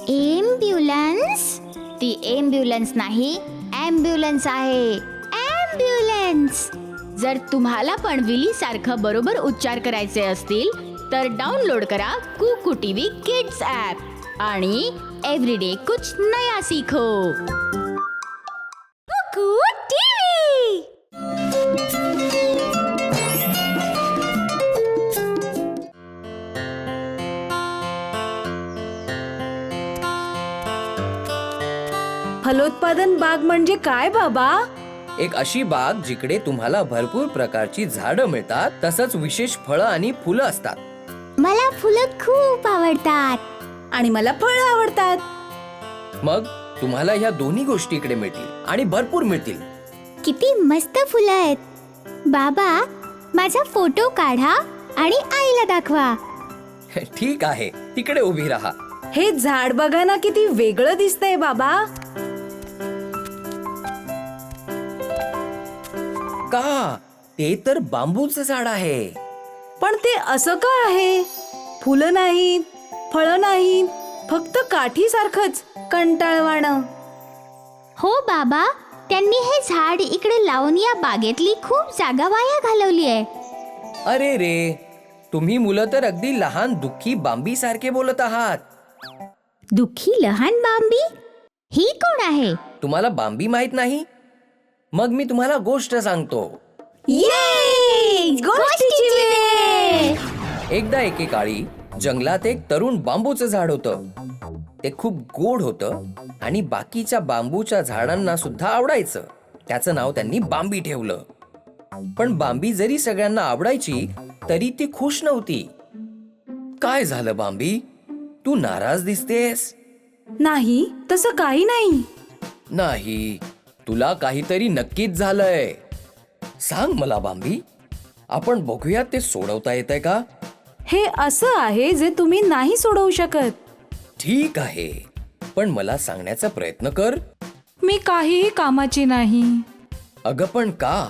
Ambulance? ती ambulance नाही, ambulance आहे. ॲम्ब्युलन्स. जर तुम्हाला पण विली सारखं बरोबर उच्चार करायचे असतील तर डाउनलोड करा कुकू टीव्ही किड्स ॲप आणि एव्हरीडे कुछ नया सीखो. कुकू टीव्ही. फलोत्पादन बाग म्हणजे काय बाबा? एक अशी बाग जिकडे तुम्हाला भरपूर प्रकारची झाडं मिळतात, तसंच विशेष फळं आणि फुलं असतात. मला फुलं खूप आवडतात. आणि मला फळं आवडतात. मग तुम्हाला ह्या दोन्ही गोष्टी इकडे मिळतील आणि भरपूर मिळतील. किती मस्त फुलं आहेत. बाबा, माझा फोटो काढा आणि आईला दाखवा. ठीक आहे, तिकडे उभी राहा. हे झाड बघा ना, किती वेगळं दिसतंय बाबा. का? ते तर बांबूचं झाड आहे. पण ते असं का आहे? फुलं नाहीत, फळं नाहीत, फक्त काठी सारखंच कंटाळवाणं. हो बाबा, त्यांनी हे झाड इकडे लावून या बागेतली खूप जागा वाया घालवली आहे. अरे रे, तुम्ही मुलं तर अगदी लहान दुःखी बांबी सारखे बोलत आहात. दुःखी लहान बांबी? ही कोण आहे? तुम्हाला बांबी माहित नाही? मग मी तुम्हाला गोष्ट सांगतो. ये! गोष्टीची वेळ! एकदा एकेकाळी जंगलात एक तरुण बांबूचं झाड होतं. ते खूप गोड होतं आणि बाकीच्या बांबूच्या झाडांना सुद्धा आवडायचं. त्याचं नाव त्यांनी बांबी ठेवलं. पण बांबी जरी सगळ्यांना आवडायची तरी ती खुश नव्हती. काय झालं बांबी? तू नाराज दिसतेस. नाही, तसं काही नाही. नाही, तुला काहीतरी नक्कीच झालंय. सांग मला बांबी, आपण बघूया ते सोडवता येतंय का? हे असं आहे जे तुम्ही नाही सोडवू शकत. ठीक आहे, पण मला सांगण्याचा प्रयत्न कर. मी काहीही कामाची नाही. अगं पण का?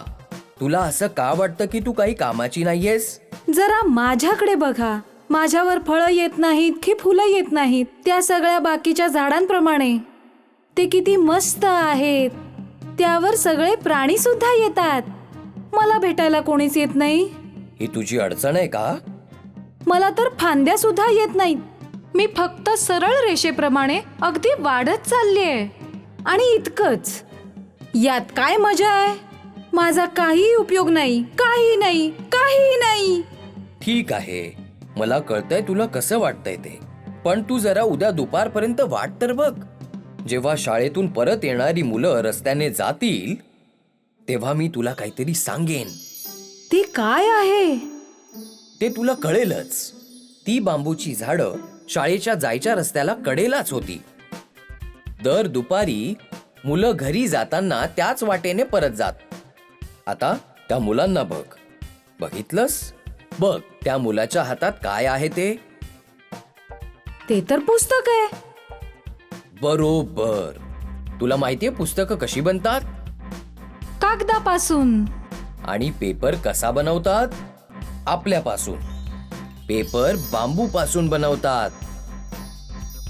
तुला असं का वाटतं की तू काही कामाची नाहीयेस? जरा माझ्याकडे बघा. माझ्यावर फळं येत नाहीत की फुलं येत नाहीत, त्या सगळ्या बाकीच्या झाडांप्रमाणे. ते किती मस्त आहेत. त्यावर सगळे प्राणी सुद्धा येतात. मला भेटायला कोणीच येत नाही. ही तुझी अडचण आहे का? मला तर फांद्या सुद्धा येत नाहीत. मी फक्त सरळ रेषेप्रमाणे अगदी वाढत चाललीये. आणि इतकंच. यात काय मजा आहे? माझा काही उपयोग नाही, काही नाही, काही नाही. ठीक आहे, मला कळतंय तुला कसं वाटतंय ते. पण तू जरा उद्या दुपारपर्यंत वाट तर बघ. जेव्हा शाळेतून परत येणारी मुलं रस्त्याने जातील तेव्हा मी तुला काहीतरी सांगेन. ते काय आहे? ते तुला कळेलच. ती बांबूची झाडं शाळेच्या जायच्या रस्त्याला कडेलाच होती. दर दुपारी मुलं घरी जाताना त्याच वाटेने परत जात. आता त्या मुलांना बघ. बघितलंस? बघ, त्या मुलाच्या हातात काय आहे ते? ते तर पुस्तक आहे. बरोबर. तुला माहितीये पुस्तकं कशी बनतात? कागदापासून. आणि पेपर कसा बनवतात? आपल्यापासून. पेपर बांबूपासून बनवतात.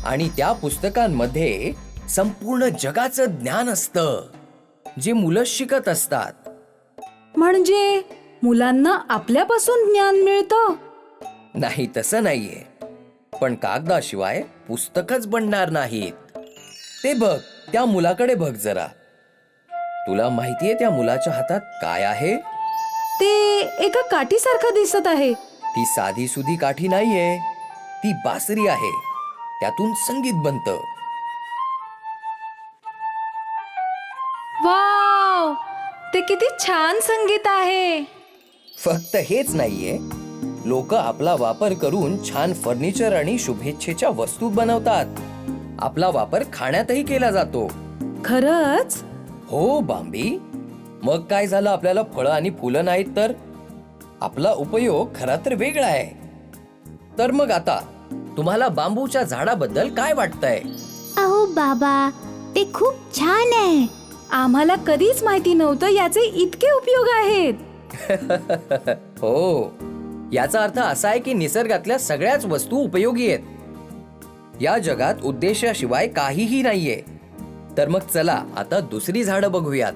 आणि त्या पुस्तकांमध्ये संपूर्ण जगाचं ज्ञान असतं, जे मुलं शिकत असतात. म्हणजे मुलांना आपल्यापासून ज्ञान मिळतं? नाही, तसं नाहीये. पण कागदाशिवाय पुस्तकच बनणार नाहीत. ते बघ, त्या मुलाकडे बघ जरा. तुला माहितीये त्या मुलाच्या हातात काय आहे? ते एका काठीसारखं दिसत आहे. ती साधी सुधी काठी नाहीये, ती बासरी आहे. त्यातून संगीत बनतं. वाव, ते किती छान संगीत आहे. फक्त हेच नाहीये, लोक आपला वापर करून छान फर्निचर आणि शुभेच्छेच्या वस्तू बनवतात. आपला वापर खाण्यातही केला जातो. खरंच? हो बांबी. मग काय झालं, आपल्याला फळं आणि फुलं नाहीत तर? आपला उपयोग खरा तर वेगळा आहे. तर मग आता तुम्हाला बांबूच्या झाडाबद्दल काय वाटतंय? अहो बाबा, ते खूप छान आहे. आम्हाला कधीच माहिती नव्हतं याचे इतके उपयोग आहेत. हो, याचा अर्थ असा आहे की निसर्गातल्या सगळ्याच वस्तू उपयोगी आहेत. या जगात उद्देशाशिवाय काहीही नाहीये. तर मग चला आता दुसरी झाडं बघूयात.